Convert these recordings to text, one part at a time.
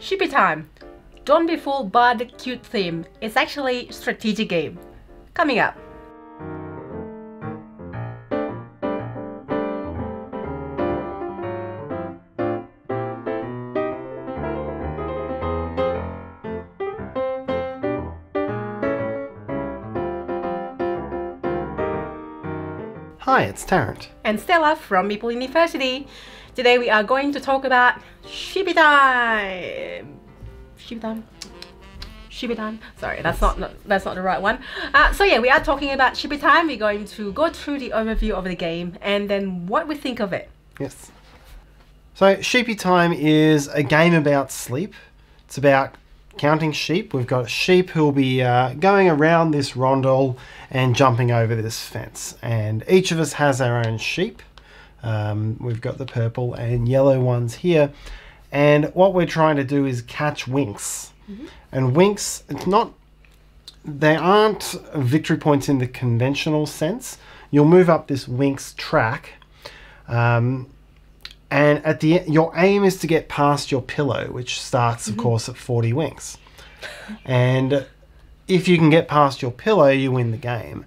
Sheepy Time. Don't be fooled by the cute theme. It's actually a strategic game. Coming up. Hi, it's Tarrant. And Stella from Meeple University. Today we are going to talk about Sheepy Time. Sheepy Time. Sheepy Time. Sorry, that's not the right one. So yeah, we are talking about Sheepy Time. We're going to go through the overview of the game and then what we think of it. Yes. So Sheepy Time is a game about sleep. It's about counting sheep. We've got sheep who will be going around this rondel and jumping over this fence. And each of us has our own sheep. We've got the purple and yellow ones here. And what we're trying to do is catch winks. Mm-hmm. And winks, they aren't victory points in the conventional sense. You'll move up this winks track. And at the end, your aim is to get past your pillow, which starts, of course, at 40 winks. And if you can get past your pillow, you win the game.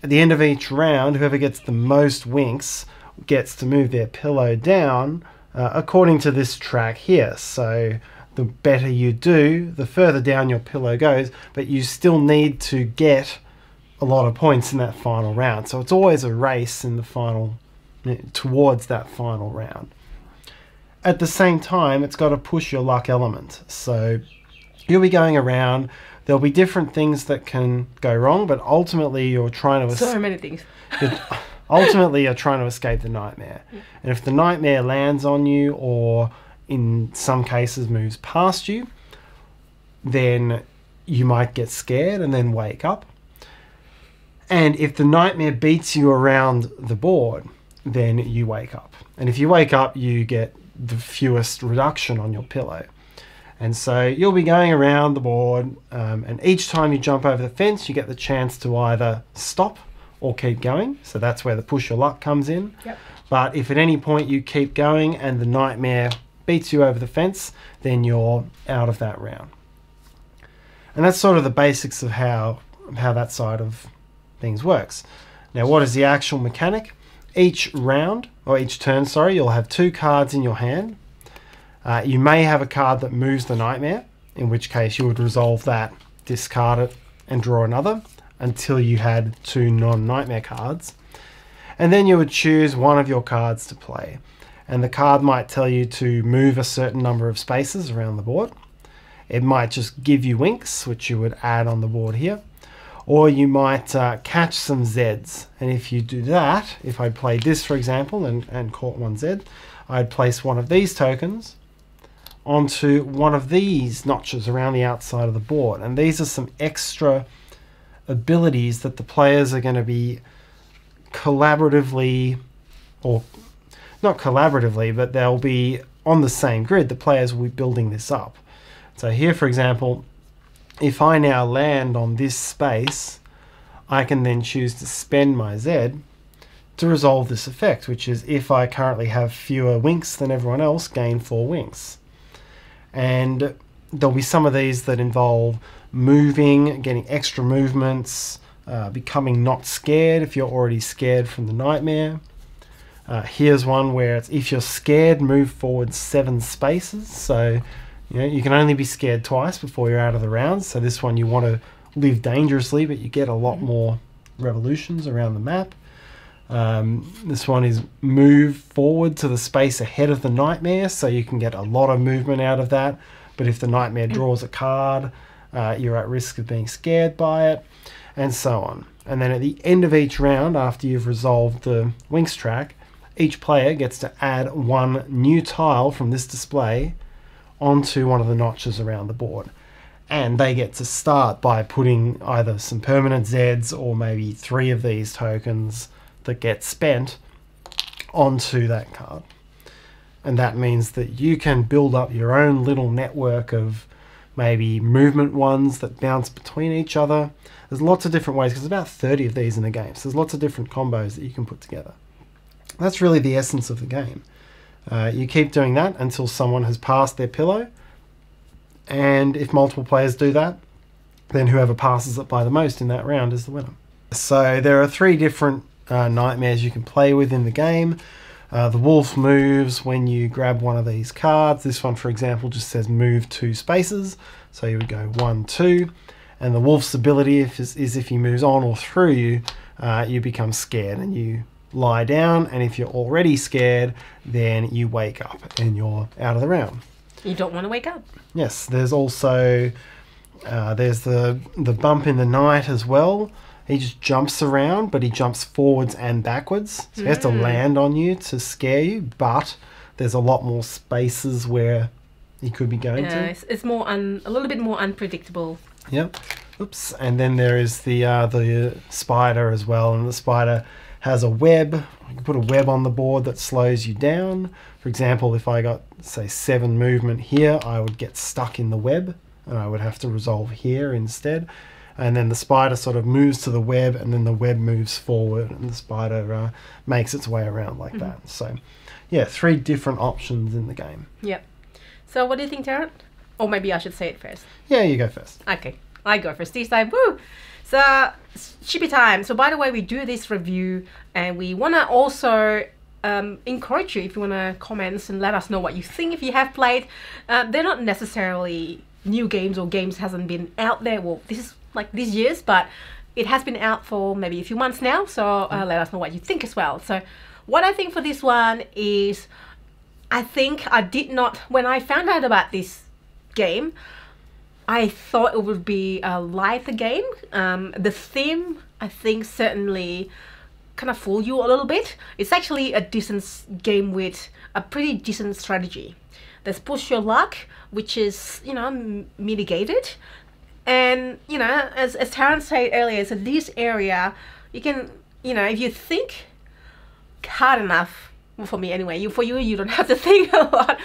At the end of each round, whoever gets the most winks gets to move their pillow down according to this track here. So the better you do, the further down your pillow goes, but you still need to get a lot of points in that final round. So it's always a race in the final, towards that final round. At the same time, it's got to push your luck element. So you'll be going around, there'll be different things that can go wrong, but ultimately you're trying to... So many things. Ultimately you're trying to escape the nightmare. And if the nightmare lands on you, or in some cases moves past you, then you might get scared and then wake up. And if the nightmare beats you around the board, then you wake up. And if you wake up, you get the fewest reduction on your pillow. And so you'll be going around the board, and each time you jump over the fence, you get the chance to either stop or keep going. So that's where the push your luck comes in. Yep. But if at any point you keep going and the nightmare beats you over the fence, then you're out of that round. And that's sort of the basics of how that side of things works. Now, what is the actual mechanic? Each round, or each turn, sorry, you'll have 2 cards in your hand. You may have a card that moves the nightmare, in which case you would resolve that, discard it, and draw another until you had 2 non-nightmare cards. And then you would choose one of your cards to play. And the card might tell you to move a certain number of spaces around the board. It might just give you winks, which you would add on the board here. Or you might catch some Zs. And if you do that, if I played this, for example, and caught one Z, I'd place one of these tokens onto one of these notches around the outside of the board. And these are some extra abilities that the players are going to be collaboratively, or not collaboratively, but they'll be on the same grid. The players will be building this up. So here, for example, if I now land on this space, I can then choose to spend my Z to resolve this effect, which is if I currently have fewer winks than everyone else, gain 4 winks. And there'll be some of these that involve moving, getting extra movements, becoming not scared if you're already scared from the nightmare. Here's one where it's if you're scared, move forward 7 spaces. So you can only be scared twice before you're out of the round. So this one you want to live dangerously, but you get a lot more revolutions around the map. This one is move forward to the space ahead of the nightmare, so you can get a lot of movement out of that. But if the nightmare draws a card, you're at risk of being scared by it, and so on. And then at the end of each round, after you've resolved the winks track, each player gets to add 1 new tile from this display onto one of the notches around the board. And they get to start by putting either some permanent Zs or maybe 3 of these tokens that get spent onto that card. And that means that you can build up your own little network of maybe movement ones that bounce between each other. There's lots of different ways, because there's about 30 of these in the game, so there's lots of different combos that you can put together. That's really the essence of the game. You keep doing that until someone has passed their pillow, And if multiple players do that, then whoever passes it by the most in that round is the winner. So there are 3 different nightmares you can play with in the game. The wolf moves when you grab one of these cards. This one, for example, just says move 2 spaces. So you would go 1, 2. And the wolf's ability is if he moves on or through you, you become scared and you lie down. And if you're already scared, then you wake up and you're out of the round. You don't want to wake up. Yes, there's also there's the bump in the night as well. He just jumps around, but he jumps forwards and backwards. So he has to land on you to scare you, but there's a lot more spaces where he could be going to. It's more a little bit more unpredictable. Yep. Oops. And then there is the spider as well, and the spider has a web. You can put a web on the board that slows you down. For example, if I got, say, 7 movement here, I would get stuck in the web, and I would have to resolve here instead. And then the spider sort of moves to the web, and then the web moves forward, and the spider makes its way around like that. So, yeah, 3 different options in the game. Yep. So what do you think, Tarrant? Or maybe I should say it first. Yeah, you go first. Okay, I go first this time. Woo! So, Sheepy Time. So, by the way, we do this review, and we want to also encourage you if you want to comment and let us know what you think if you have played. They're not necessarily new games or games hasn't been out there. Well, this is like these years, but it has been out for maybe a few months now. So let us know what you think as well. So what I think for this one is, I think I did not, when I found out about this game, I thought it would be a lighter game. The theme, I think, certainly kind of fooled you a little bit. It's actually a decent game with a pretty decent strategy. There's push your luck, which is, you know, mitigated. And, you know, as Tarrant said earlier, so this area, you can, you know, if you think hard enough, well, for me anyway, you don't have to think a lot.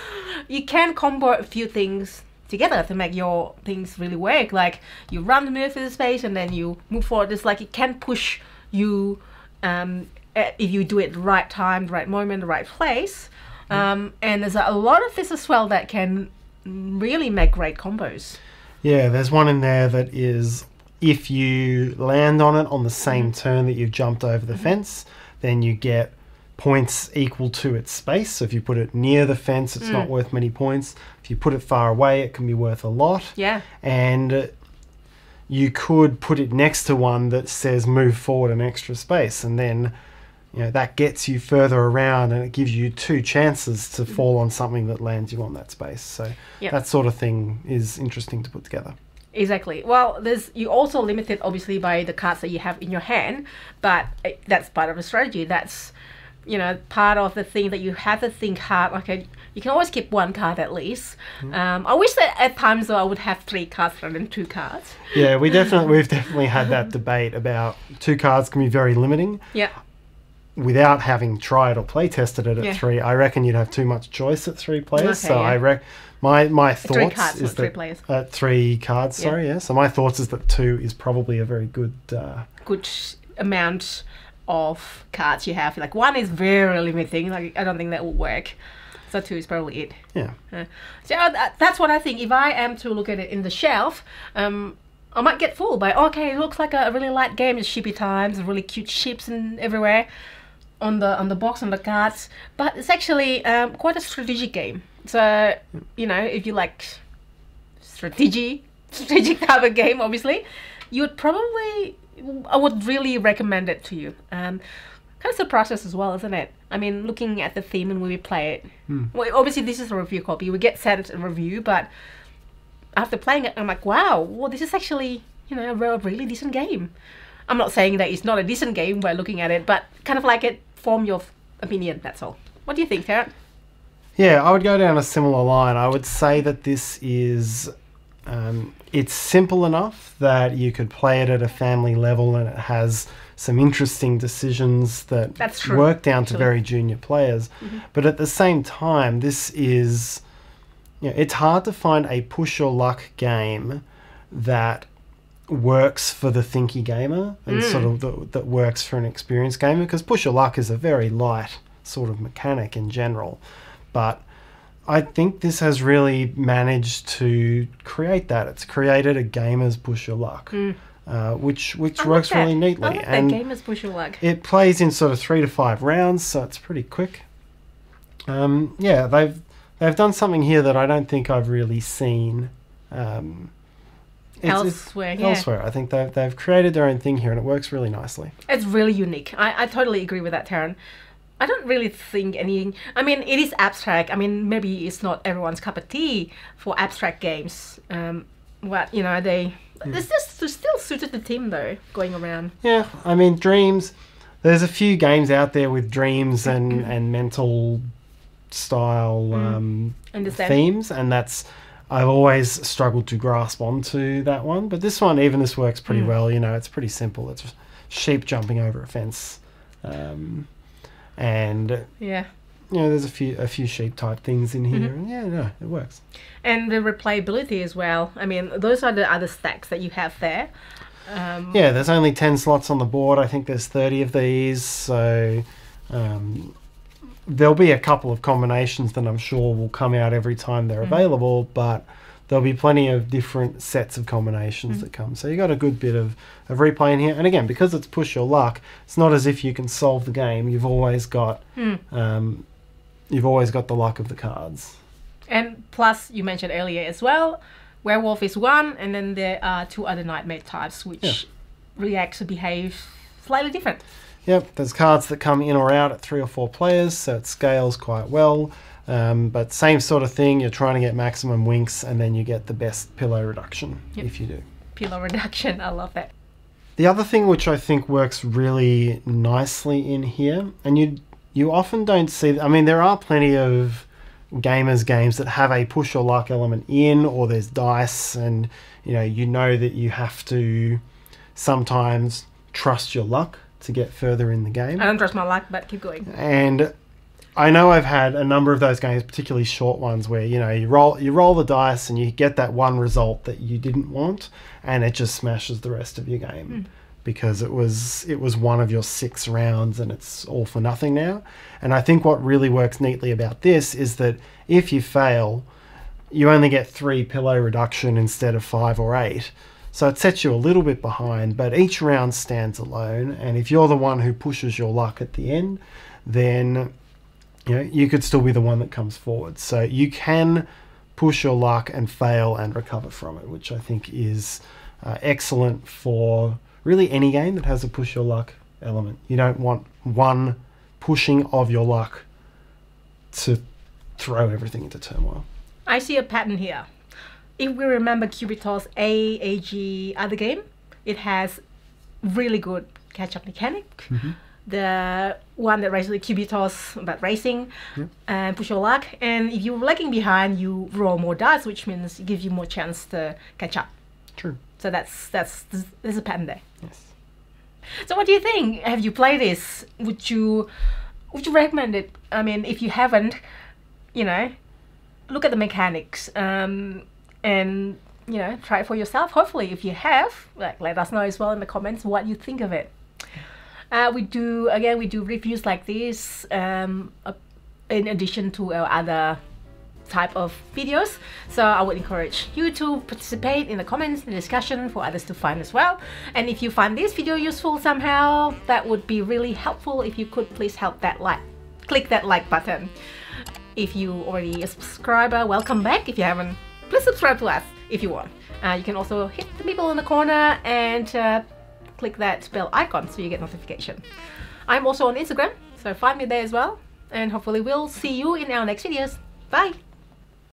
You can combo a few things together to make your things really work. Like you run the move through the space and then you move forward. It's like it can push you if you do it the right time, the right moment, the right place. And there's a lot of this as well that can really make great combos. Yeah, there's one in there that is, if you land on it on the same turn that you've jumped over the fence, then you get points equal to its space. So if you put it near the fence, it's not worth many points. If you put it far away, it can be worth a lot. Yeah. And you could put it next to one that says move forward an extra space, and then, you know, that gets you further around and it gives you 2 chances to fall on something that lands you on that space. So that sort of thing is interesting to put together. Exactly. Well, you also limited obviously by the cards that you have in your hand, but that's part of the strategy. That's, you know, part of the thing that you have to think hard. Okay, you can always keep 1 card at least. I wish that at times though I would have 3 cards rather than 2 cards. Yeah, we've definitely had that debate about 2 cards can be very limiting. Yeah. Without having tried or play tested it at 3, I reckon you'd have too much choice at 3 players. Okay, so my thoughts 3 cards, is not 3 that players. 3 cards. Sorry, yeah. So my thoughts is that 2 is probably a very good good amount of cards you have. Like 1 is very limiting. Like I don't think that will work. So 2 is probably it. Yeah. So that's what I think. If I am to look at it in the shelf, I might get fooled by, okay, it looks like a really light game. It's Sheepy Times, really cute ships and everywhere on the box, on the cards. But it's actually quite a strategic game. So, you know, if you like strategic type of game, obviously, I would really recommend it to you. Kind of surprised us as well, isn't it? I mean, looking at the theme and when we play it. Well, obviously, this is a review copy. We get sent a review, but after playing it, I'm like, wow, well, this is actually, you know, a really decent game. I'm not saying that it's not a decent game by looking at it, but kind of like it form your opinion, that's all. What do you think, Tarrant? Yeah, I would go down a similar line. I would say that this is, it's simple enough that you could play it at a family level, and it has some interesting decisions that work down to very junior players. But at the same time, this is, you know, it's hard to find a push your luck game that works for the thinky gamer and sort of that works for an experienced gamer, because push your luck is a very light sort of mechanic in general. But I think this has really managed to create that. It's created a gamer's push your luck, which works really neatly. I like that, gamer's push your luck. It plays in sort of 3 to 5 rounds, so it's pretty quick. Yeah, they've done something here that I don't think I've really seen Elsewhere. Elsewhere. I think they've created their own thing here, and it works really nicely. It's really unique. I totally agree with that, Tarrant. I don't really think any... I mean, it is abstract. I mean, maybe it's not everyone's cup of tea for abstract games. But, you know, this still suited the theme, though, going around. Yeah, I mean, Dreams... There's a few games out there with dreams and mental style themes, and I've always struggled to grasp onto that one. But this one, even this works pretty well. You know, it's pretty simple. It's sheep jumping over a fence. And yeah, you know, there's a few sheep type things in here, and yeah, no, it works. And the replayability as well. I mean, those are the other stacks that you have there. Yeah, there's only 10 slots on the board. I think there's 30 of these, so there'll be a couple of combinations that I'm sure will come out every time they're available, but there'll be plenty of different sets of combinations that come. So you got a good bit of replay in here. And again, because it's push your luck, it's not as if you can solve the game. You've always got the luck of the cards. And plus, you mentioned earlier as well, werewolf is one, and then there are 2 other nightmare types which react to behave slightly different. Yep, there's cards that come in or out at 3 or 4 players, so it scales quite well. But same sort of thing, you're trying to get maximum winks, and then you get the best pillow reduction if you do. Pillow reduction, I love that. The other thing which I think works really nicely in here, and you often don't see... I mean, there are plenty of gamers games that have a push or luck element in, or there's dice, and you know that you have to sometimes trust your luck to get further in the game. I don't trust my luck, but keep going. And I know I've had a number of those games, particularly short ones, where you roll the dice and you get that one result that you didn't want, and it just smashes the rest of your game. Because it was one of your 6 rounds and it's all for nothing now. And I think what really works neatly about this is that if you fail, you only get 3 pillow reduction instead of 5 or 8. So it sets you a little bit behind, but each round stands alone. And if you're the one who pushes your luck at the end, then you could still be the one that comes forward. So you can push your luck and fail and recover from it, which I think is excellent for really any game that has a push your luck element. You don't want one pushing of your luck to throw everything into turmoil. I see a pattern here. If we remember Cubital's AG other game, it has really good catch-up mechanic. The one that raises the Cubital's about racing and push your luck. And if you're lagging behind, you roll more dice, which means it gives you more chance to catch up. True. So there's a pattern there. Yes. So what do you think? Have you played this? Would you recommend it? I mean, if you haven't, look at the mechanics and try it for yourself. Hopefully, if you have, let us know as well in the comments what you think of it. We do reviews like this in addition to our other type of videos, so I would encourage you to participate in the comments and discussion for others to find as well. And if you find this video useful somehow, that would be really helpful if you could please click that like button. If you already a subscriber, welcome back. If you haven't, please subscribe to us if you want. You can also hit the Meeple in the corner and click that bell icon so you get notification. I'm also on Instagram, so find me there as well, and hopefully we'll see you in our next videos. Bye!